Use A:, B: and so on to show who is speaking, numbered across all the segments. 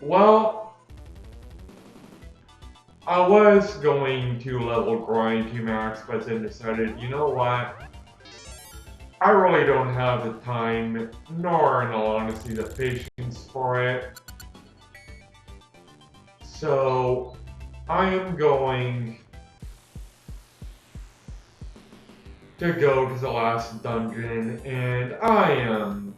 A: Well, I was going to level grind to max, but then decided, you know what? I really don't have the time, nor in all honesty the patience for it. So I am going to go to the last dungeon, and I am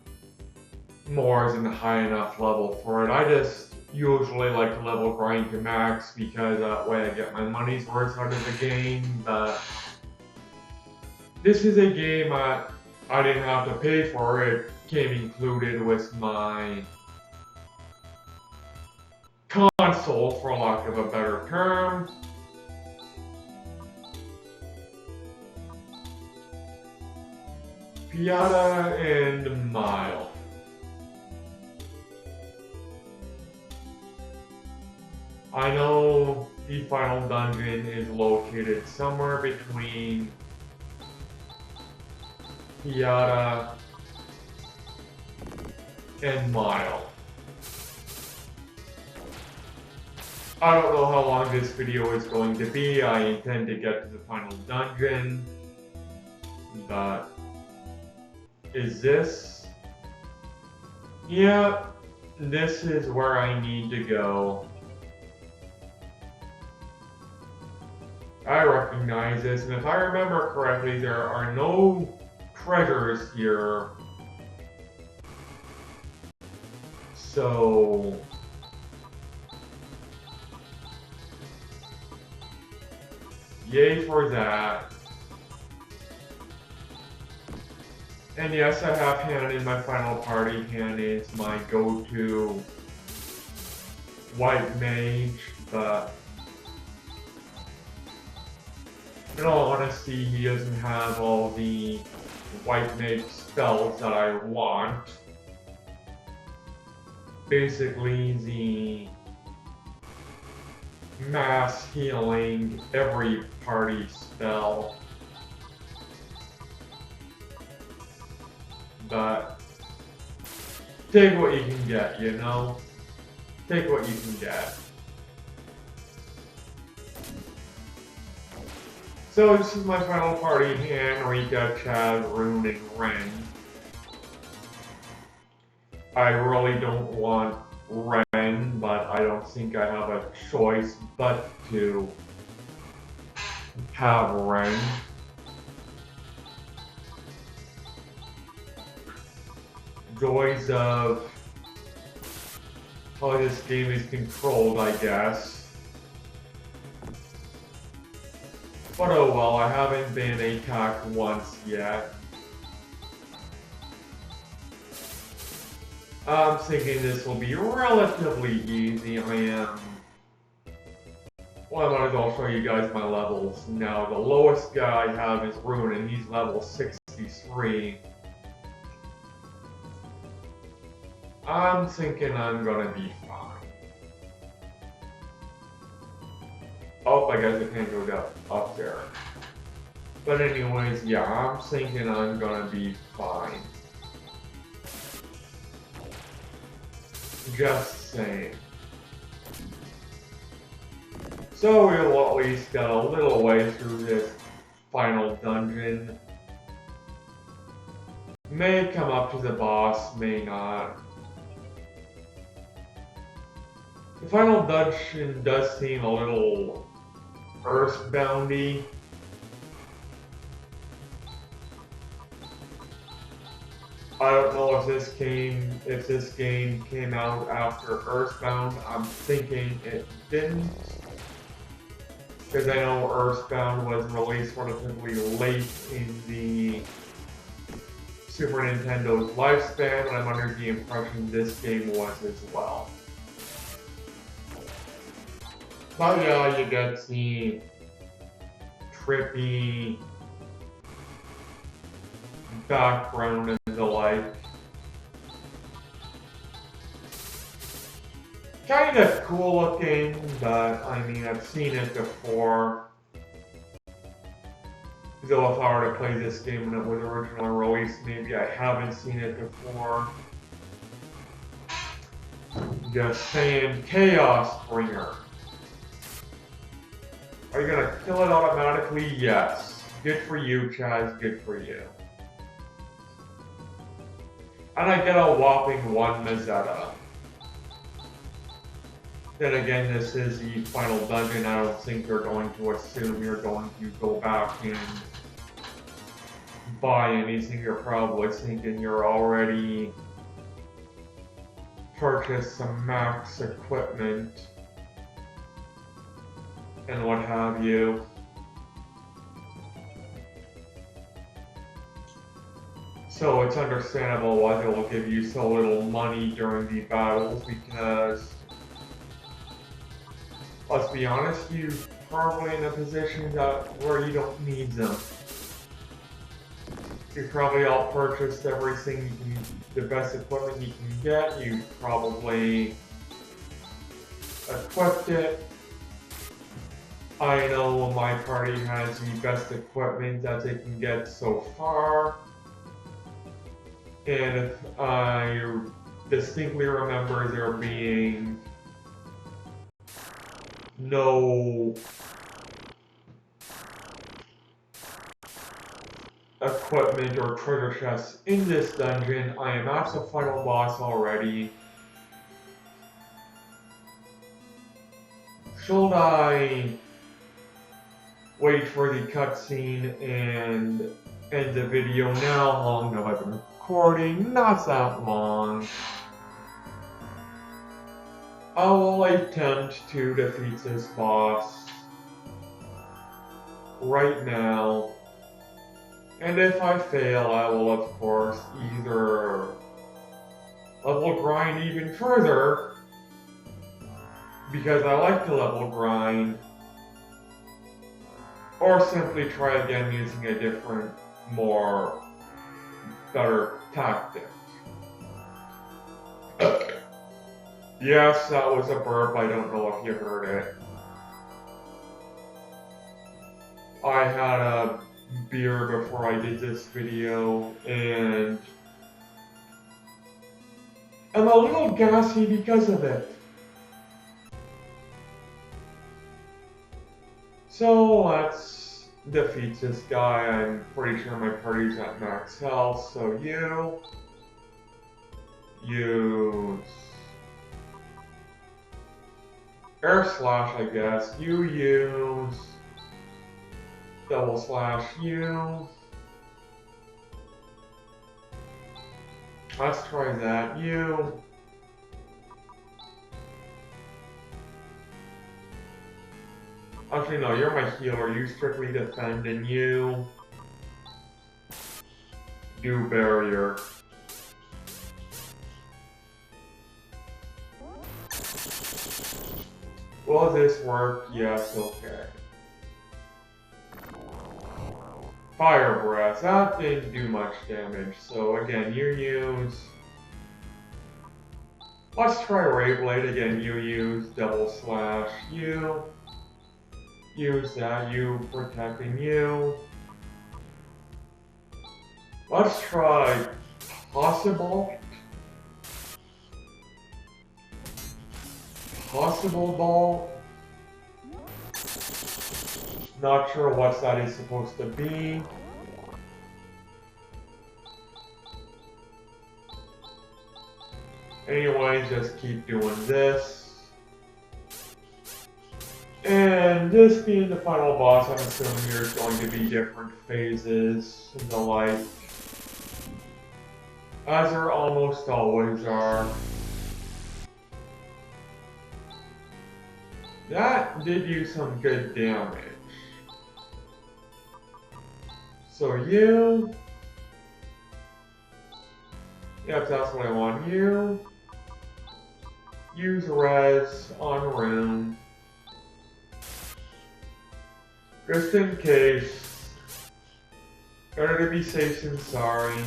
A: more than high enough level for it. I just usually like to level grind to max because that way I get my money's worth out of the game, but this is a game I didn't have to pay for. It came included with my console, for lack of a better term. Piata and Mile. I know the final dungeon is located somewhere between Piata and Mile. I don't know how long this video is going to be. I intend to get to the final dungeon, but is this? Yeah, this is where I need to go. I recognize this, and if I remember correctly, there are no treasures here. So yay for that. And yes, I have Han in my final party. Han is my go-to white mage, but in all honesty, he doesn't have all the white mage spells that I want. Basically, the mass healing every party spell. But take what you can get, you know? Take what you can get. So this is my final party: Han, Rika, Chad, Rune, and Ren. I really don't want Ren, but I don't think I have a choice but to have Ren. Joys of how this game is controlled, I guess. But oh well, I haven't been attacked once yet. I'm thinking this will be relatively easy. Well, I might as well show you guys my levels. Now, the lowest guy I have is Rune, and he's level 63. I'm thinking I'm gonna be fine. Oh, I guess I can't go up there. But anyways, yeah, I'm thinking I'm gonna be fine. Just saying. So we'll at least get a little way through this final dungeon. May come up to the boss, may not. The final dungeon does seem a little earthboundy. I don't know if this game came out after Earthbound. I'm thinking it didn't, because I know Earthbound was released relatively late in the Super Nintendo's lifespan, and I'm under the impression this game was as well. But yeah, you get the trippy background and the like. Kind of cool looking, but I mean, I've seen it before. Though if I were to play this game when it was originally released, maybe I haven't seen it before. Just saying, Chaos Bringer. Are you gonna kill it automatically? Yes. Good for you, Chaz, good for you. And I get a whopping 1 Mazetta. Then again, this is the final dungeon. I don't think they're going to assume you're going to go back and buy anything. You're probably thinking you're already purchased some max equipment and what have you. So it's understandable why they will give you so little money during the battles, because let's be honest, you're probably in a position where you don't need them. You probably all purchased everything you can, the best equipment you can get. You probably equipped it. I know my party has the best equipment that they can get so far. And if I distinctly remember there being no equipment or treasure chests in this dungeon, I am at the final boss already. Should I wait for the cutscene and end the video now? How long have I been recording? Not that long. I will attempt to defeat this boss right now. And if I fail, I will of course either level grind even further, because I like to level grind, or simply try again using a different, better tactic. Yes, that was a burp, I don't know if you heard it. I had a beer before I did this video, and I'm a little gassy because of it. So let's defeat this guy. I'm pretty sure my party's at max health, so you use air slash, I guess. You use double slash you. Let's try that. You. Actually, no, you're my healer. You strictly defend, and you do barrier. Will this work? Yes, okay. Fire breath. That didn't do much damage. So again, you use. Let's try Ray Blade again. You use double slash you. Use that, you protecting you. Let's try possible ball. Not sure what that is supposed to be. Anyway, just keep doing this. And this being the final boss, I'm assuming there's going to be different phases and the like, as there almost always are. That did you some good damage. So you... Yep, that's what I want. You use res on rune. Just in case. Better to be safe than sorry.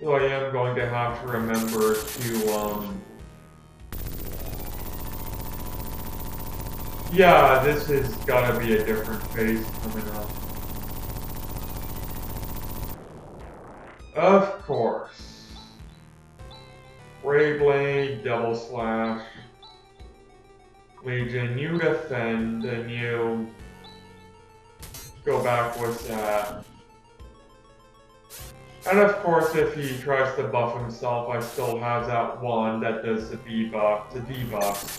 A: So I am going to have to remember to, yeah, this has gotta be a different phase coming up. Of course. Ray Blade, double slash. Legion, you defend, and you go back with that. And of course, if he tries to buff himself, I still have that one that does the debuff,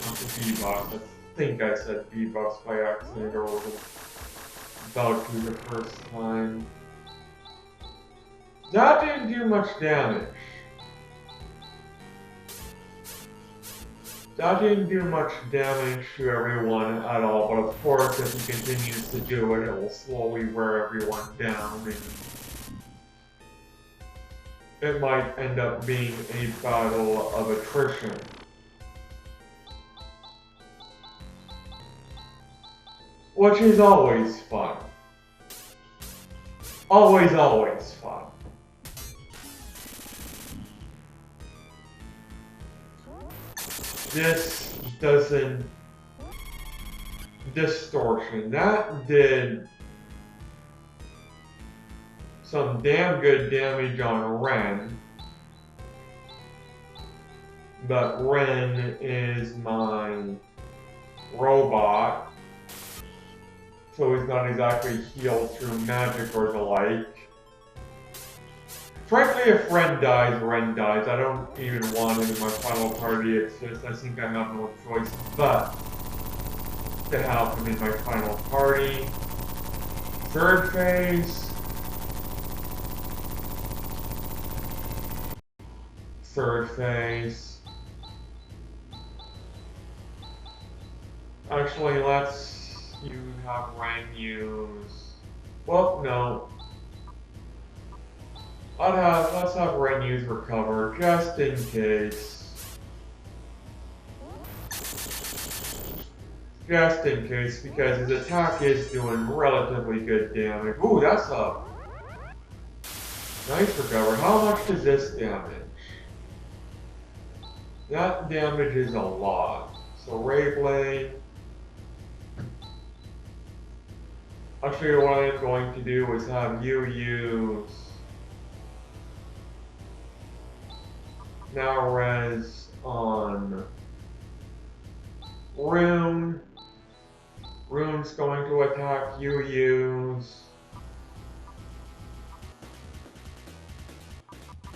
A: not the debuff. I think I said debuffs by accident or was about to the first time. That didn't do much damage. That didn't do much damage to everyone at all, but of course, if he continues to do it, it will slowly wear everyone down, and it might end up being a battle of attrition. Which is always fun. Always, always fun. This doesn't... Distortion. That did some damn good damage on Ren. But Ren is my robot. So he's not exactly healed through magic or the like. Frankly, if Ren dies, Ren dies. I don't even want him in my final party. It's just, I think I have no choice but to have him in my final party. Third phase. Third phase. Actually, let's have Ren use... Well, no. Let's have Ren use recover, just in case. Just in case, because his attack is doing relatively good damage. Ooh, that's a nice recover. How much does this damage? That damage is a lot. So Ray Blade. Actually, what I'm going to do is have you use now res on Rune. Rune's going to attack you use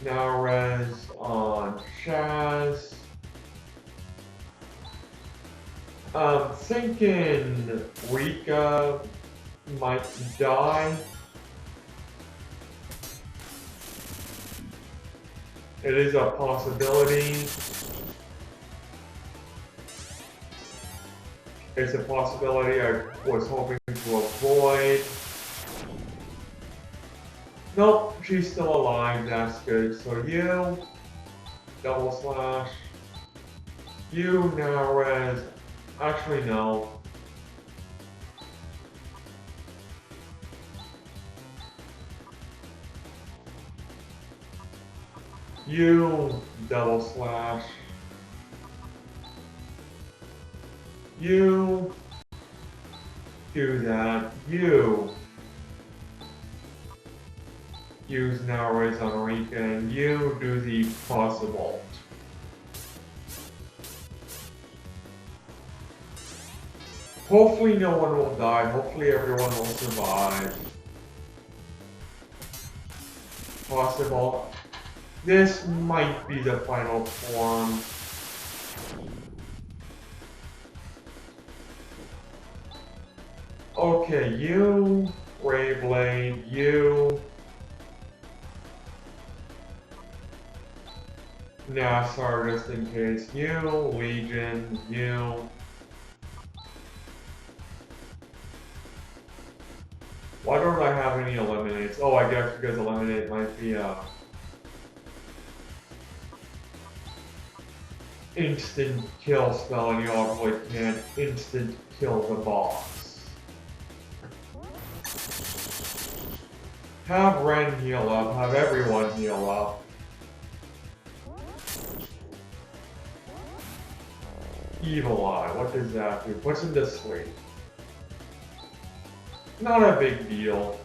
A: now res on Shaz. I'm thinking Rika might die. It is a possibility. It's a possibility I was hoping to avoid. Nope, she's still alive, that's good. So you, double slash. You now res. Actually, no. You, double slash. You, do that. You, use now res on Rika, and you do the possible. Hopefully no one will die. Hopefully everyone will survive. Possible. This might be the final form. Okay, you, Ray Blade, you, Nassar just in case, you, Legion, you. Why don't I have any eliminates? Oh, I guess because eliminate might be a instant kill spell, and you obviously can't instant kill the boss. Have Ren heal up, have everyone heal up. Evil Eye, what does that do? Puts him to sleep. Not a big deal.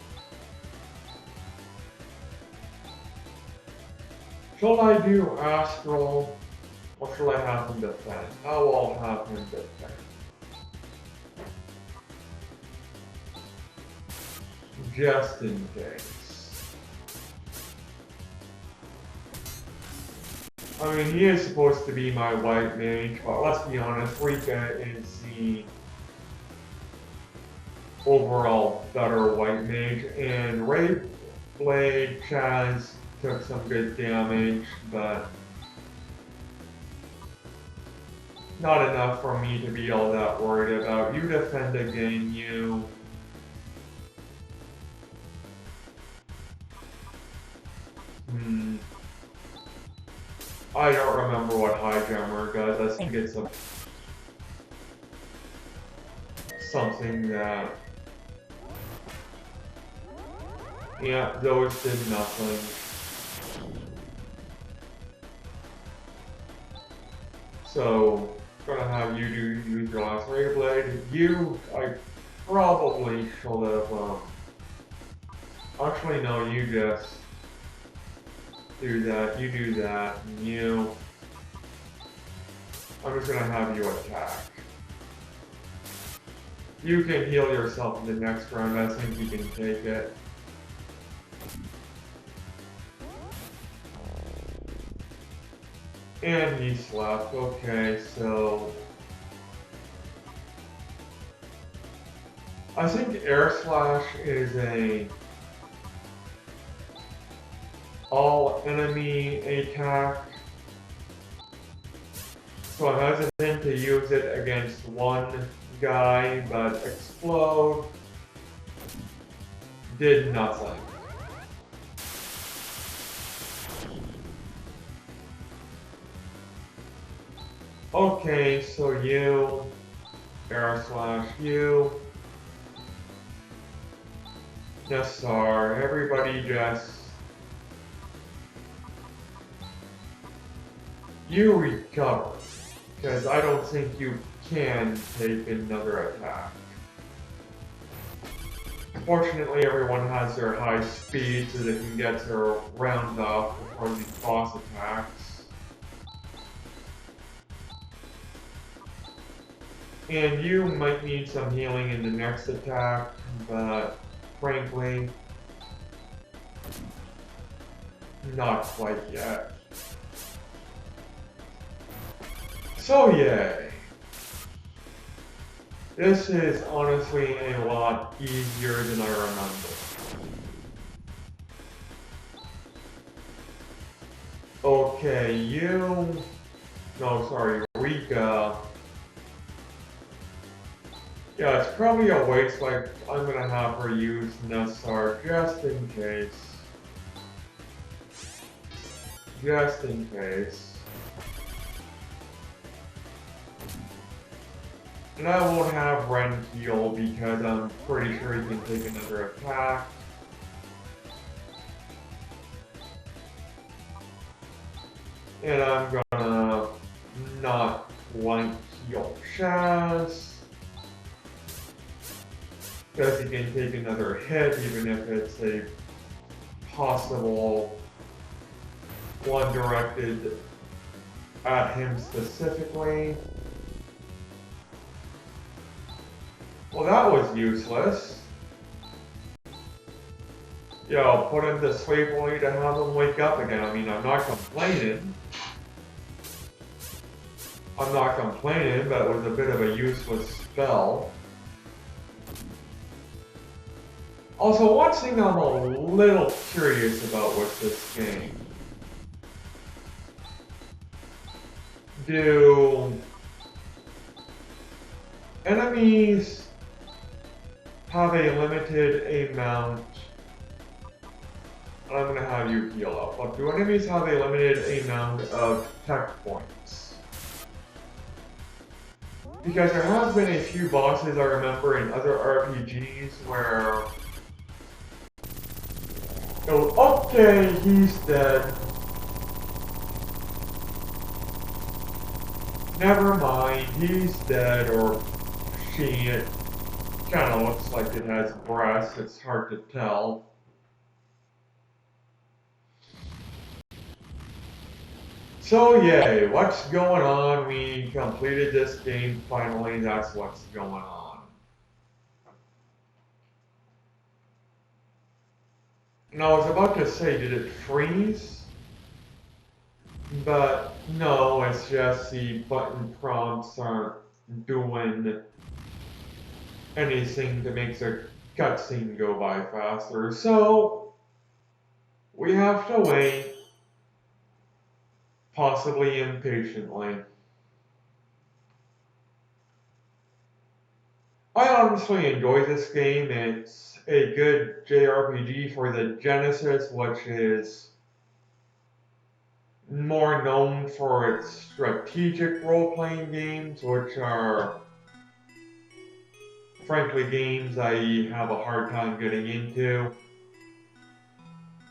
A: Shall I do Astral? Or shall I have him defend? Oh, I'll have him defend. Just in case. I mean, he is supposed to be my white mage, but let's be honest, Rika is the overall better white mage, and Ray Blade Chaz took some good damage, but not enough for me to be all that worried about. You defend again, you. I don't remember what High Jammer does. I think it's something that... Yeah, those did nothing. So, gonna have you use your last Ray Blade. You, I probably should have, actually no, you just do that, you do that, and you... I'm just gonna have you attack. You can heal yourself in the next round, I think you can take it. And he slept, okay, so... I think Air Slash is a... all enemy attack. So I'm hesitant to use it against one guy, but Explode did nothing. Okay, so you, Air Slash, you, Nassar, everybody just... You recover, because I don't think you can take another attack. Fortunately, everyone has their high speed so they can get their round off before the boss attacks. And you might need some healing in the next attack, but frankly, not quite yet. So yay! This is honestly a lot easier than I remember. Okay, you... No, sorry, Rika. Yeah, it's probably a waste, like, I'm gonna have her use Nassar just in case. Just in case. And I won't have Ren heal because I'm pretty sure he can take another attack. And I'm gonna not blank heal Chaz. Because he can take another hit even if it's a possible one directed at him specifically. Well, that was useless. Yeah, I'll put him to sleep only to have him wake up again. I mean, I'm not complaining. I'm not complaining, but it was a bit of a useless spell. Also, one thing I'm a little curious about with this game. Do enemies have a limited amount, and I'm going to have you heal up, but do enemies have a limited amount of tech points? Because there have been a few bosses I remember in other RPGs where... Oh, okay, he's dead. Never mind, he's dead, or she. It kind of looks like it has breasts, it's hard to tell. So yay, what's going on? We completed this game finally, that's what's going on. Now I was about to say, did it freeze? But no, it's just the button prompts aren't doing anything to make the cutscene go by faster. So we have to wait, possibly impatiently. I honestly enjoy this game. It's a good JRPG for the Genesis, which is more known for its strategic role-playing games, which are frankly games I have a hard time getting into.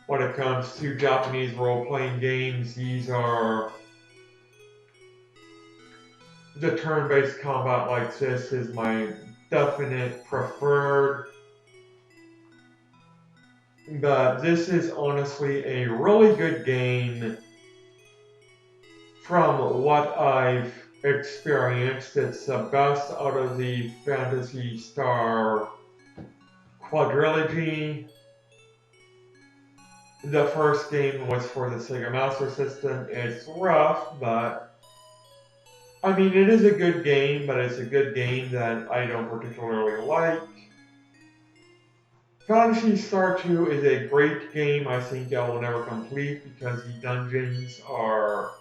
A: When it comes to Japanese role-playing games, these are the turn-based combat like this is my definite preferred. But this is honestly a really good game from what I've experienced. It's the best out of the Phantasy Star quadrilogy. The first game was for the Sega Master System. It's rough, but I mean, it is a good game, but it's a good game that I don't particularly like. Phantasy Star 2 is a great game. I think I will never complete because the dungeons are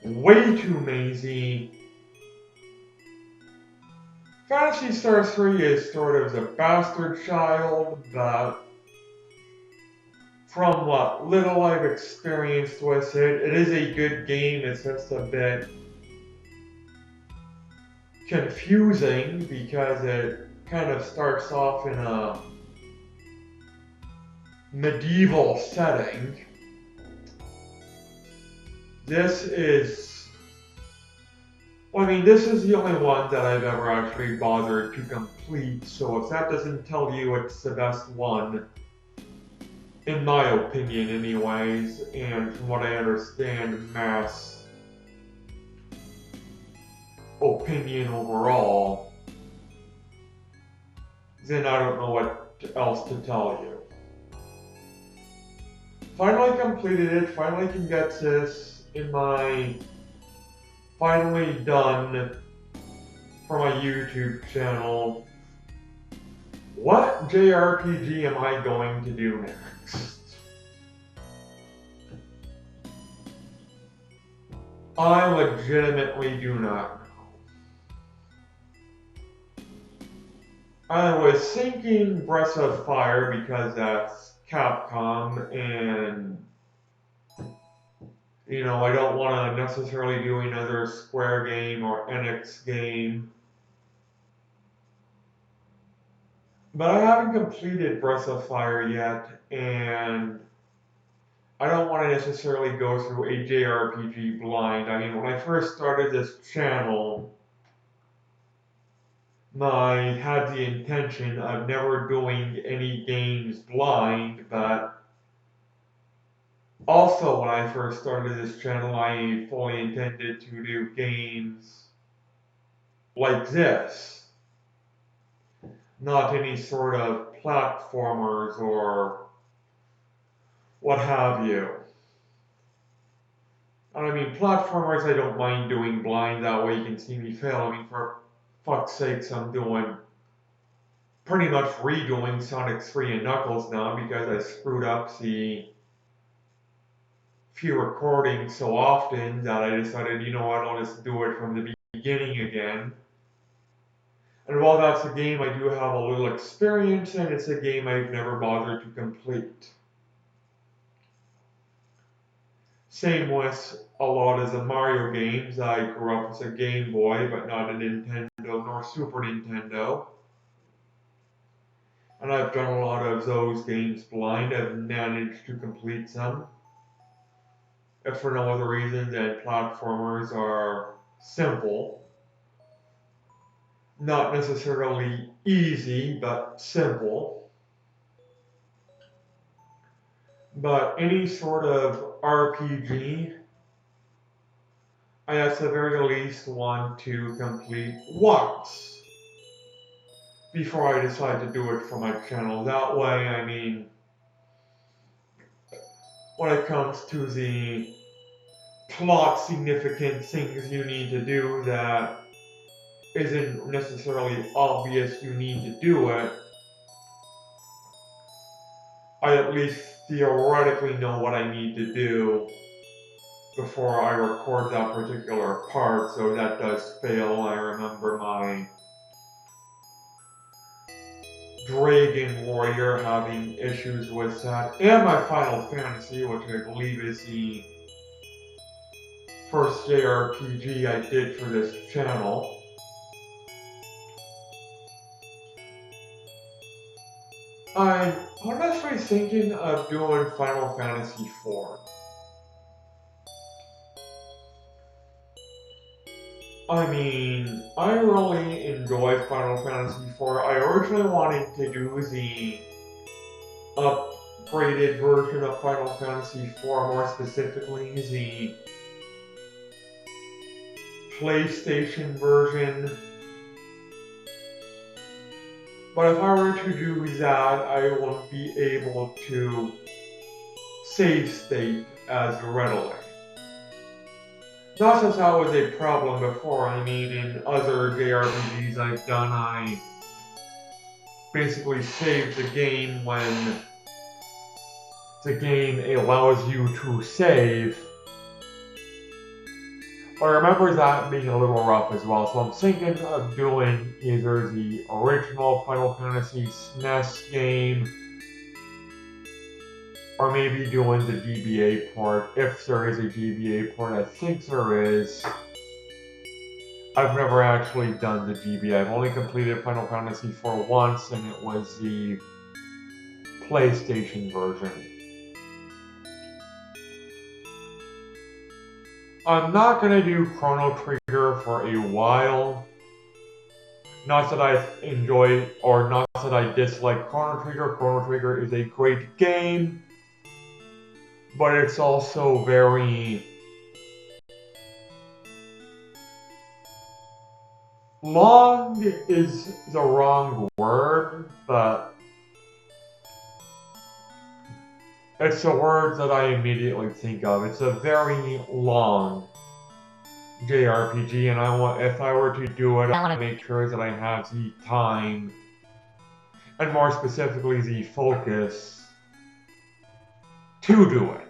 A: way too mazy. Phantasy Star 3 is sort of the bastard child, but from what little I've experienced with it, it is a good game. It's just a bit confusing because it kind of starts off in a medieval setting. This is, well, I mean, this is the only one that I've ever actually bothered to complete, so if that doesn't tell you it's the best one, in my opinion anyways, and from what I understand, mass opinion overall, then I don't know what else to tell you. Finally completed it, finally can get this in my finally done for my YouTube channel. What JRPG am I going to do next? I legitimately do not know. I was thinking Breath of Fire because that's Capcom and you know, I don't want to necessarily do another Square game or Enix game. But I haven't completed Breath of Fire yet, and I don't want to necessarily go through a JRPG blind. I mean, when I first started this channel, I had the intention of never doing any games blind, but also when I first started this channel, I fully intended to do games like this. Not any sort of platformers or what have you. I mean, platformers I don't mind doing blind, that way you can see me fail. I mean, for fuck's sakes, I'm doing pretty much redoing Sonic 3 and Knuckles now because I screwed up the few recordings so often that I decided, you know what, I'll just do it from the beginning again. And while that's a game I do have a little experience in, it's a game I've never bothered to complete. Same with a lot of the Mario games. I grew up with a Game Boy, but not a Nintendo nor Super Nintendo. And I've done a lot of those games blind. I've managed to complete some. If for no other reason than platformers are simple. Not necessarily easy, but simple. But any sort of RPG I at the very least want to complete once before I decide to do it for my channel. That way, I mean, when it comes to the plot significant things you need to do that isn't necessarily obvious you need to do it, I at least theoretically know what I need to do before I record that particular part, so that does fail. I remember my Dragon Warrior having issues with that, and my Final Fantasy, which I believe is the first JRPG I did for this channel. I'm honestly thinking of doing Final Fantasy IV. I mean, I really enjoyed Final Fantasy IV. I originally wanted to do the upgraded version of Final Fantasy IV, more specifically the PlayStation version. But if I were to do that, I won't be able to save state as readily. Not that that was a problem before. I mean, in other JRPGs I've done, I basically save the game when the game allows you to save. But I remember that being a little rough as well, so I'm thinking of doing either the original Final Fantasy SNES game, or maybe doing the GBA port, if there is a GBA port. I think there is. I've never actually done the GBA. I've only completed Final Fantasy IV once, and it was the PlayStation version. I'm not going to do Chrono Trigger for a while. Not that I enjoy, or not that I dislike Chrono Trigger. Chrono Trigger is a great game, but it's also very long is the wrong word, but it's a word that I immediately think of. It's a very long JRPG, and if I were to do it, I want to make sure that I have the time, and more specifically the focus, to do it.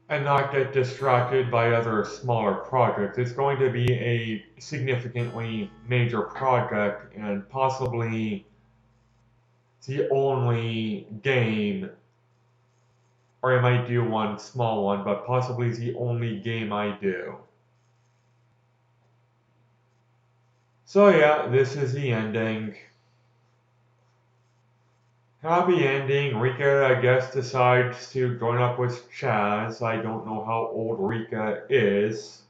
A: And not get distracted by other smaller projects. It's going to be a significantly major project, and possibly the only game, or I might do one small one, but possibly the only game I do. So yeah, this is the ending. Happy ending. Rika, I guess, decides to join up with Chaz. I don't know how old Rika is.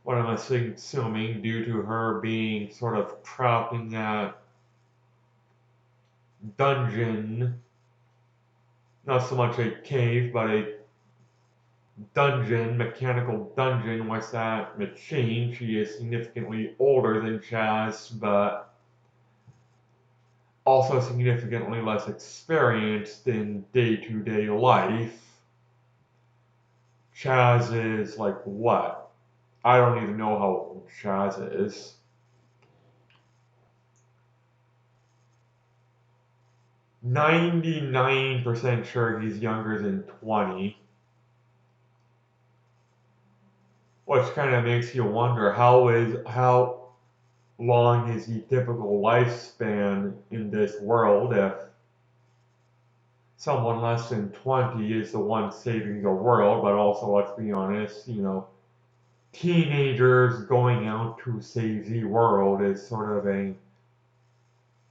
A: What I'm assuming, due to her being sort of trapped in that dungeon. Not so much a cave, but a dungeon, mechanical dungeon with that machine. She is significantly older than Chaz, but also significantly less experienced in day-to-day life. Chaz is like what? I don't even know how old Chaz is. 99% sure he's younger than 20. Which kind of makes you wonder, how long is the typical lifespan in this world if someone less than 20 is the one saving the world? But also, let's be honest, teenagers going out to save the world is sort of a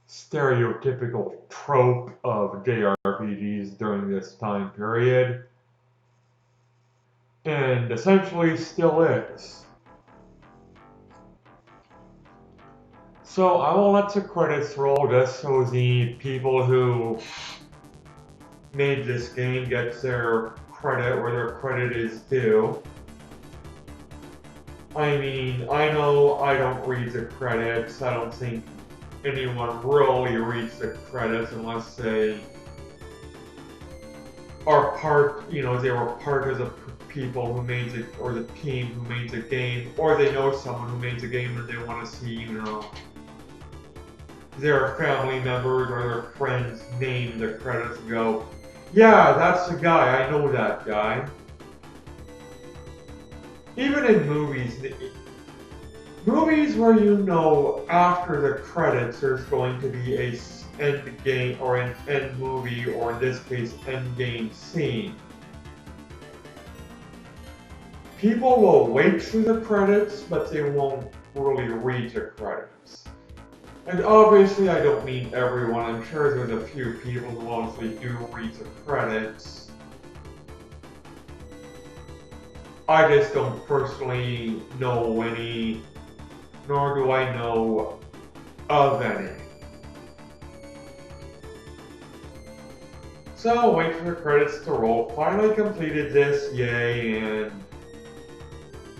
A: stereotypical trope of JRPGs during this time period, and essentially still is. So I will let the credits roll just so the people who made this game gets their credit where their credit is due. I mean, I know I don't read the credits. I don't think anyone really reads the credits unless they are part, they were part of the people who made the, or the team who made the game, or they know someone who made the game and they want to see, their family members or their friends name the credits and go, yeah, that's the guy, I know that guy. Even in movies where after the credits there's going to be a end game or an end movie, or in this case end game scene, people will wait through the credits, but they won't really read the credits. And obviously I don't mean everyone. I'm sure there's a few people who honestly do read the credits. I just don't personally know any, nor do I know of any. So wait for the credits to roll. Finally completed this, yay, and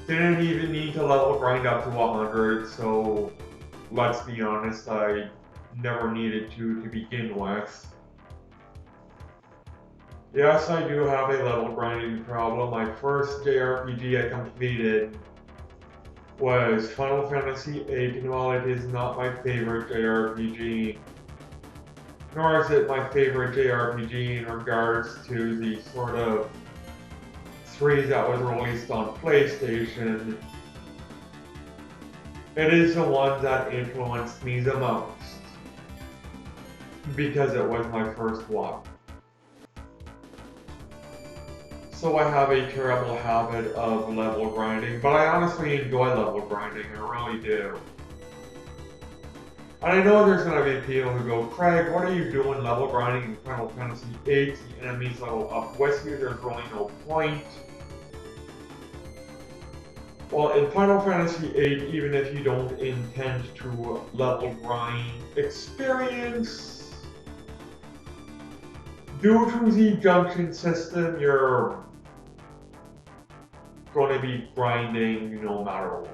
A: didn't even need to level grind up to 100, so let's be honest, I never needed to begin with. Yes, I do have a level grinding problem. My first JRPG I completed was Final Fantasy VIII, and while it is not my favorite JRPG, nor is it my favorite JRPG in regards to the sort of series that was released on PlayStation, it is the one that influenced me the most, because it was my first one. So I have a terrible habit of level grinding, but I honestly enjoy level grinding, I really do. And I know there's going to be people who go, Craig, what are you doing level grinding in Final Fantasy VIII? The enemies level up with you, there's really no point. Well, in Final Fantasy VIII, even if you don't intend to level grind experience, due to the junction system, you're going to be grinding no matter what.